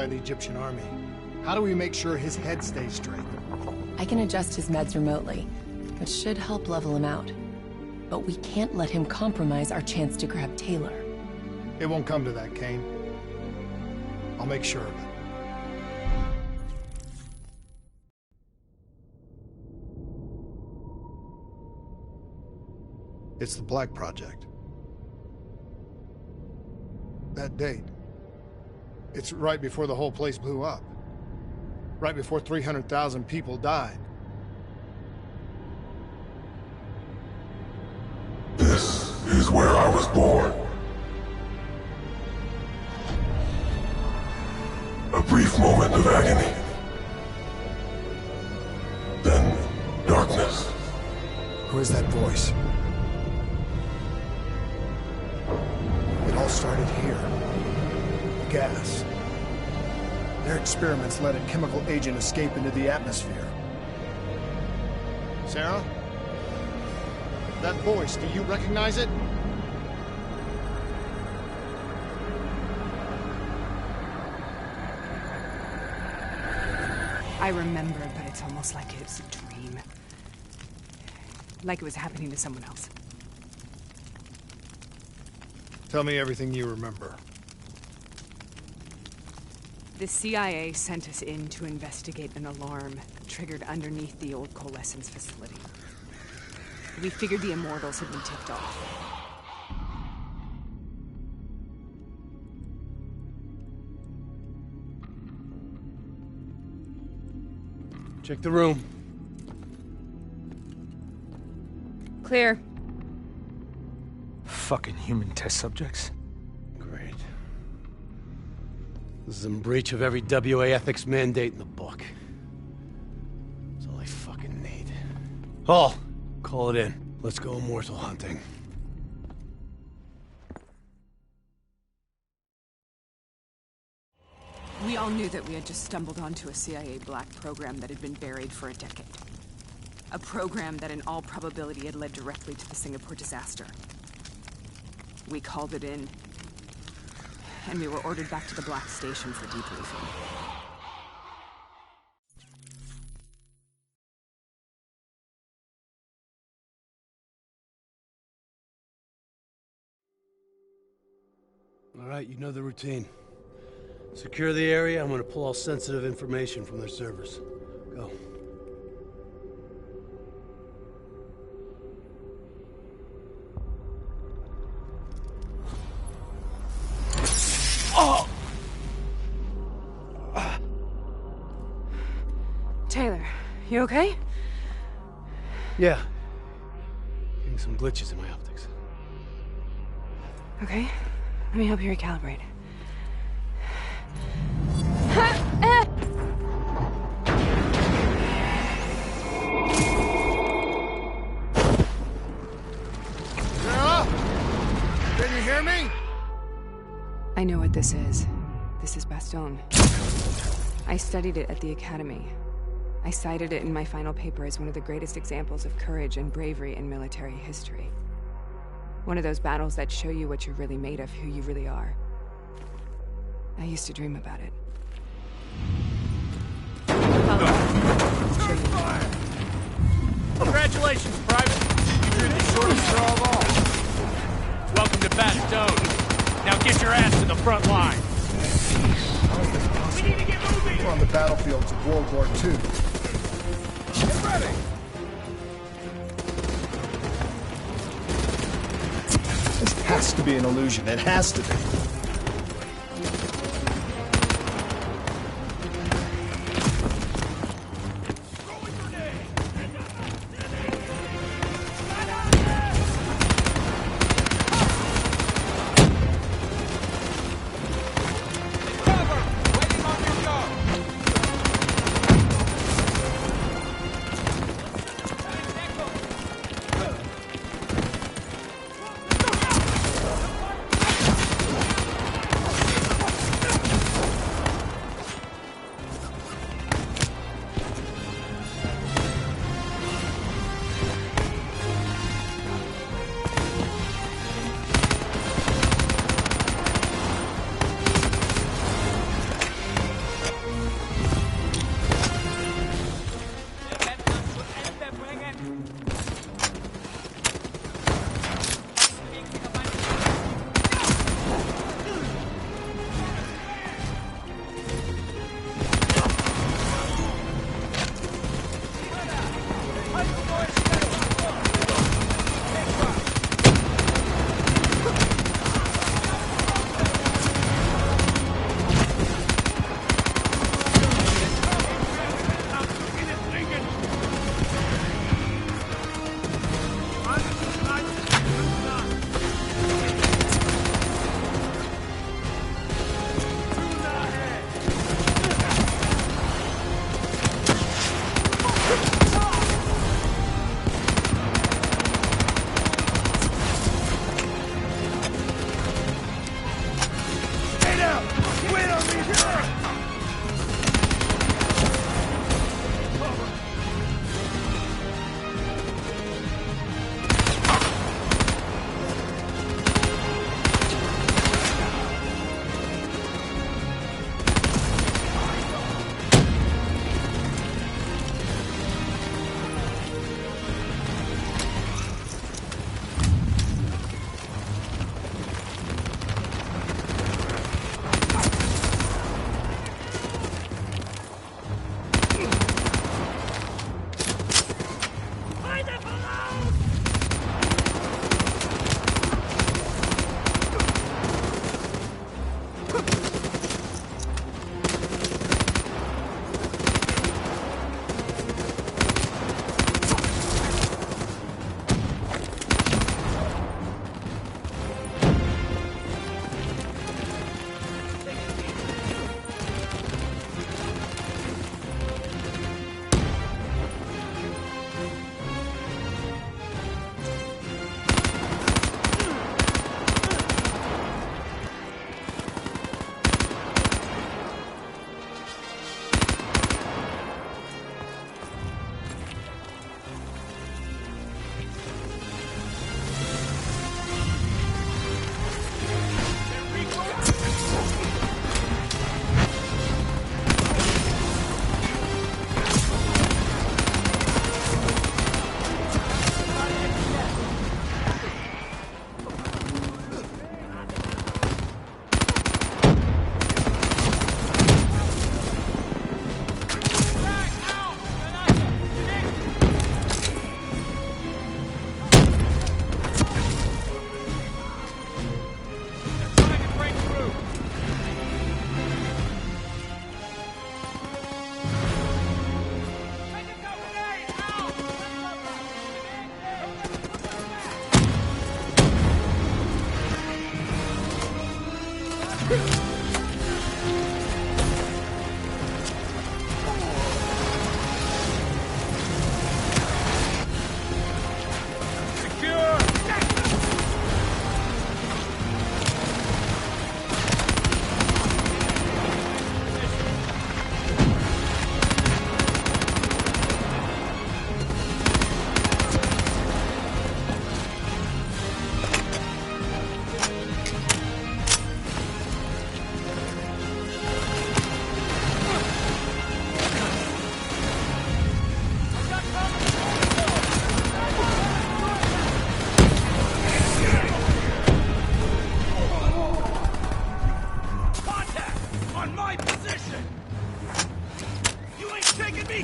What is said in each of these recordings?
by the Egyptian army. How do we make sure his head stays straight? I can adjust his meds remotely, which should help level him out. But we can't let him compromise our chance to grab Taylor. It won't come to that, Kane. I'll make sure of it. It's the Black Project. That date. It's right before the whole place blew up. Right before 300,000 people died. This is where I was born. A brief moment of agony. Then, darkness. Who is that voice? It all started here. The gas. Their experiments let a chemical agent escape into the atmosphere. Sarah? That voice, do you recognize it? I remember, but it's almost like it's a dream. Like it was happening to someone else. Tell me everything you remember. The CIA sent us in to investigate an alarm triggered underneath the old coalescence facility. We figured the Immortals had been tipped off. Check the room. Clear. Fucking human test subjects. Great. This is in breach of every WA ethics mandate in the book. That's all I fucking need. Hall, call it in. Let's go immortal hunting. We all knew that we had just stumbled onto a CIA black program that had been buried for a decade. A program that in all probability had led directly to the Singapore disaster. We called it in, and we were ordered back to the Black Station for debriefing. All right, you know the routine. Secure the area. I'm gonna pull all sensitive information from their servers. Go. Oh! Taylor, you okay? Yeah. Getting some glitches in my optics. Okay, let me help you recalibrate. Sarah? Can you hear me? I know what this is. This is Bastogne. I studied it at the Academy. I cited it in my final paper as one of the greatest examples of courage and bravery in military history. One of those battles that show you what you're really made of, who you really are. I used to dream about it. Congratulations, Private! You drew the shortest throw of all. Welcome to Bastogne. Now get your ass to the front line. We need to get moving! We're on the battlefields of World War II. Get ready! This has to be an illusion. It has to be.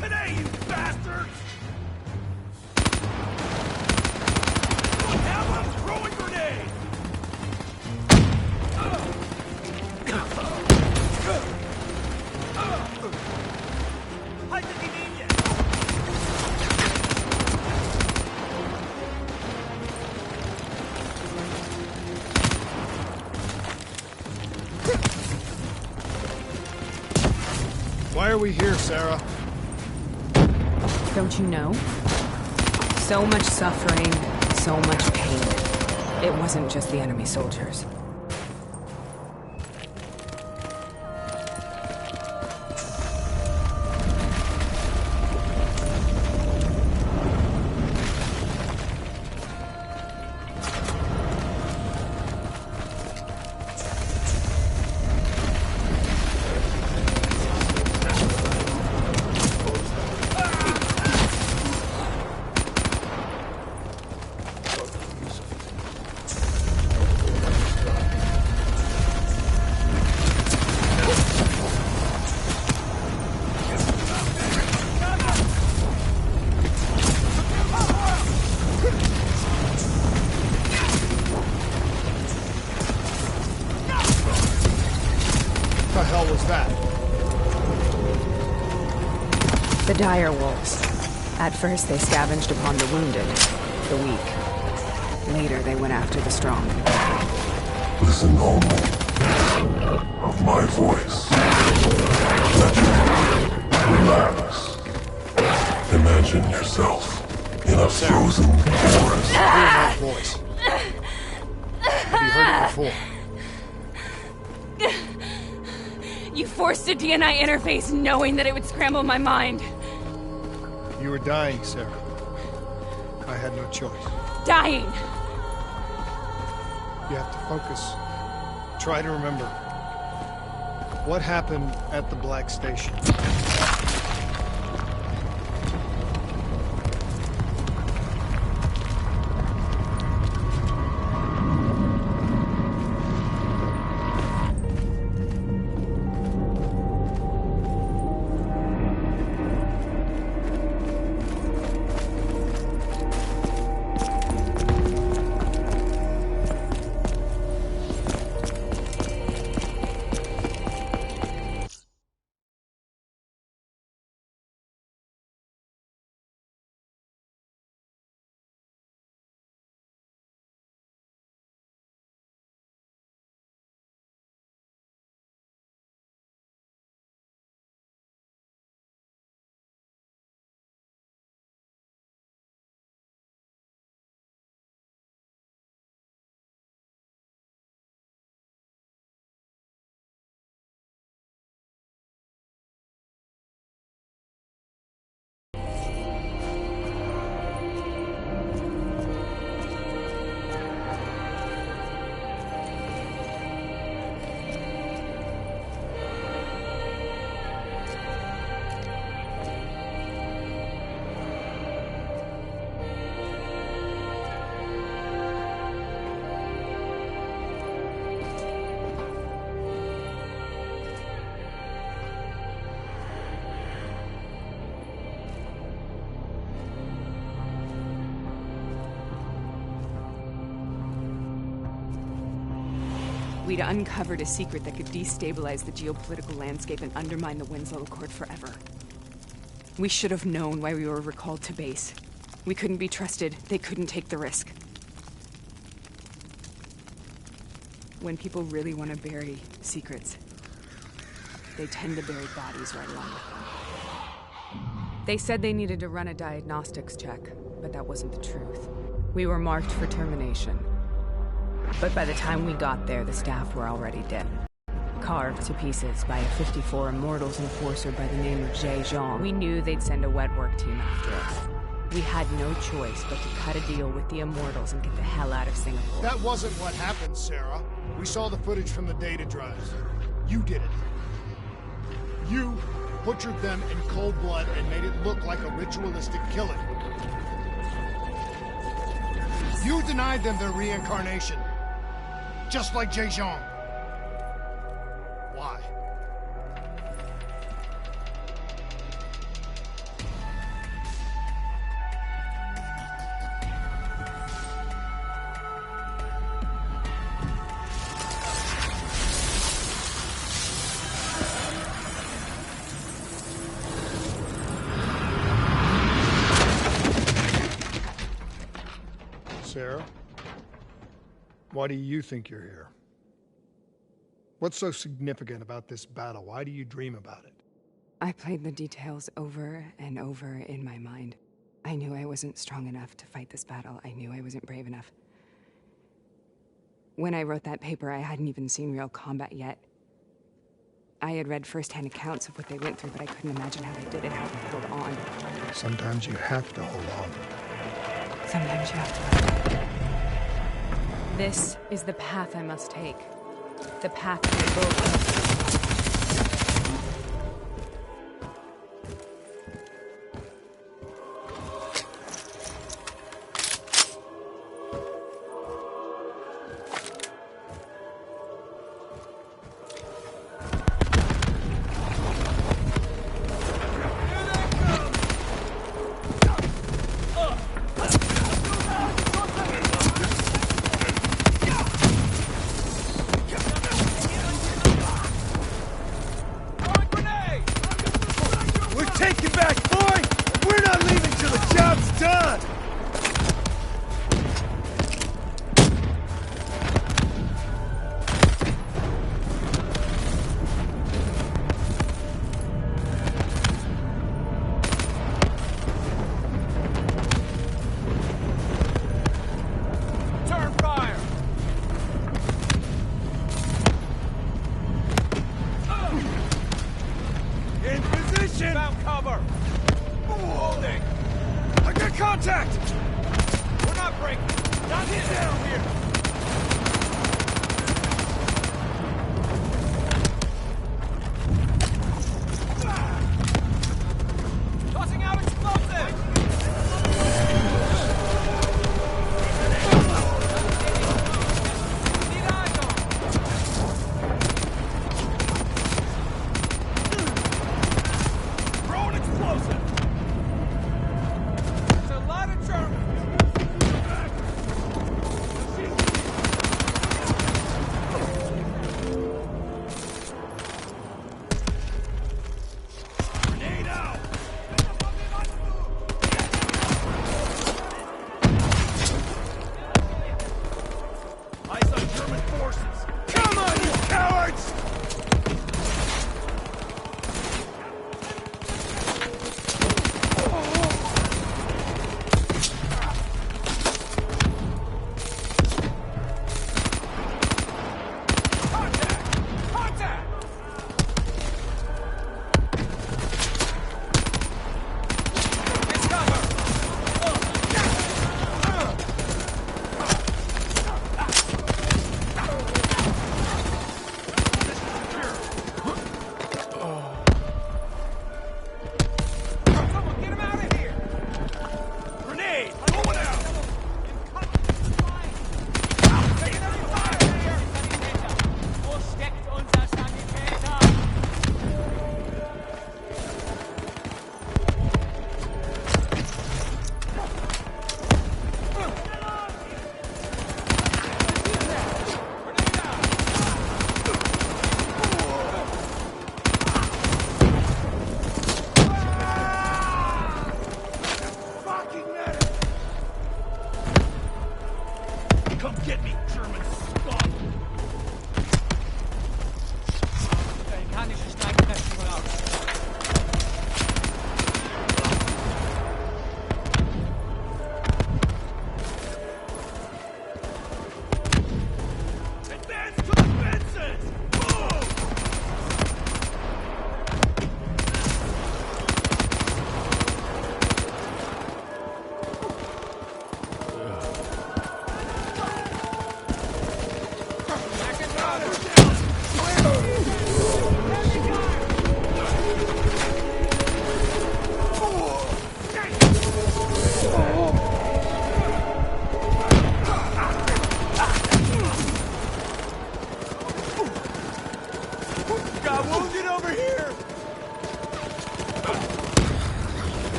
today, you bastards! Have them throwing grenades! I didn't need it! Why are we here, Sarah? Don't you know? So much suffering, so much pain. It wasn't just the enemy soldiers. What the hell was that? The dire wolves. At first they scavenged upon the wounded, the weak. Later they went after the strong. Listen only of my voice. Let me relax. Imagine yourself in a frozen forest. Hear that voice. Have you heard it before? You forced a DNI interface knowing that it would scramble my mind. You were dying, Sarah. I had no choice. Dying! You have to focus. Try to remember. What happened at the Black Station? We'd uncovered a secret that could destabilize the geopolitical landscape and undermine the Winslow Accord forever. We should have known why we were recalled to base. We couldn't be trusted. They couldn't take the risk. When people really want to bury secrets, they tend to bury bodies right along with them. They said they needed to run a diagnostics check, but that wasn't the truth. We were marked for termination. But by the time we got there, the staff were already dead. Carved to pieces by a 54 Immortals enforcer by the name of llll. We knew they'd send a wet work team after us. We had no choice but to cut a deal with the Immortals and get the hell out of Singapore. That wasn't what happened, Sarah. We saw the footage from the data drives. You did it. You butchered them in cold blood and made it look like a ritualistic killing. You denied them their reincarnation. Just like llll. Why? Sarah, why do you think you're here? What's so significant about this battle? Why do you dream about it? I played the details over and over in my mind. I knew I wasn't strong enough to fight this battle. I knew I wasn't brave enough. When I wrote that paper, I hadn't even seen real combat yet. I had read first-hand accounts of what they went through, but I couldn't imagine how they did it, how they held on. Sometimes you have to hold on. Sometimes you have to. This is the path I must take. The path we both. There's a lot of Germans.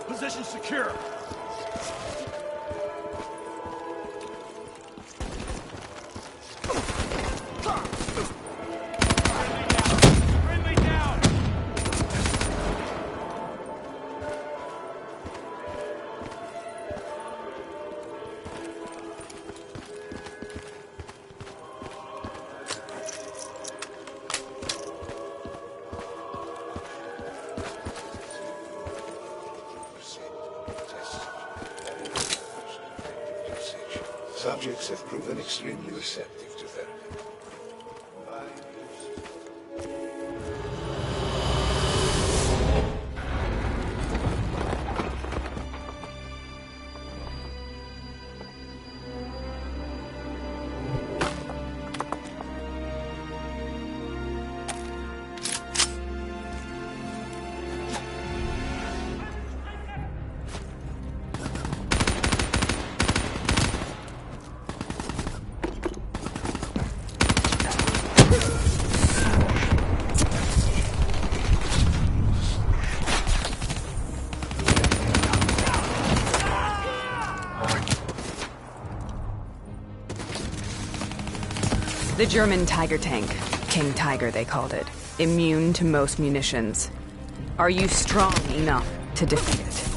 Position secure. Friendly down. Subjects have proven extremely receptive to therapy. The German Tiger tank. King Tiger, they called it. Immune to most munitions. Are you strong enough to defeat it?